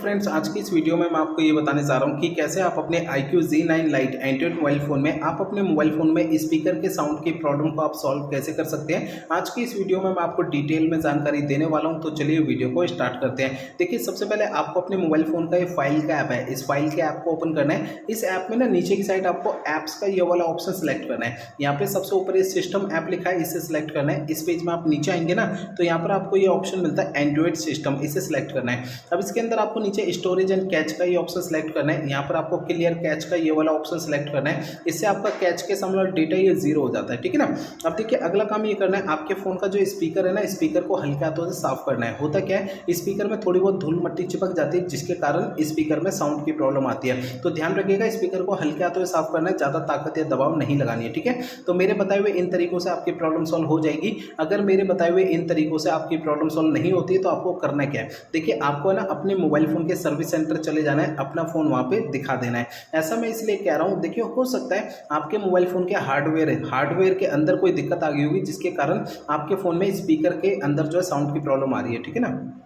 Friends, आज की इस वीडियो में मैं आपको ये बताने जा रहा हूँ कि कैसे आप अपने iQOO Z9 Lite Android mobile phone में आप अपने मोबाइल फ़ोन में स्पीकर के साउंड की प्रॉब्लम को आप सॉल्व कैसे कर सकते हैं। आज की इस वीडियो में मैं आपको डिटेल में जानकारी देने वाला हूँ, तो चलिए वीडियो को स्टार्ट करते हैं। देखिए, सबसे पहले आपको अपने मोबाइल फ़ोन का ये फाइल का ऐप है, इस फाइल के ऐप को ओपन करना है। इस ऐप में ना नीचे की साइड आपको ऐप्स का ये वाला ऑप्शन सेलेक्ट करना है। यहाँ पे सबसे ऊपर ये सिस्टम ऐप लिखा है, इसे सिलेक्ट करना है। इस पेज में आप नीचे आएंगे ना, तो यहाँ पर आपको ये ऑप्शन मिलता है एंड्रॉइड सिस्टम, इसे सिलेक्ट करना है। अब इसके अंदर आपको नीचे स्टोरेज एंड कैच का ये ऑप्शन सेलेक्ट करना है। यहाँ पर आपको क्लियर कैच का ये वाला ऑप्शन सेलेक्ट करना है। इससे आपका कैच के सामने वाला डेटा ये 0 हो जाता है, ठीक है ना। अब देखिए, अगला काम ये करना है, आपके फोन का जो स्पीकर है ना, स्पीकर को हल्के हाथों से साफ करना है। होता क्या है, स्पीकर में थोड़ी बहुत धूल मट्टी चिपक जाती है, जिसके कारण स्पीकर में साउंड की प्रॉब्लम आती है। तो ध्यान रखिएगा, स्पीकर को हल्के हाथों से साफ करना है, ज्यादा ताकत या दबाव नहीं लगानी है, ठीक है। तो मेरे बताए हुए इन तरीकों से आपकी प्रॉब्लम सॉल्व हो जाएगी। अगर मेरे बताए हुए इन तरीकों से आपकी प्रॉब्लम सॉल्व नहीं होती है, तो आपको करना क्या है, देखिए, आपको है ना अपने मोबाइल फोन के सर्विस सेंटर चले जाना है, अपना फोन वहां पे दिखा देना है। ऐसा मैं इसलिए कह रहा हूं, देखिए, हो सकता है आपके मोबाइल फोन के हार्डवेयर के अंदर कोई दिक्कत आ गई होगी, जिसके कारण आपके फोन में स्पीकर के अंदर जो है साउंड की प्रॉब्लम आ रही है, ठीक है ना।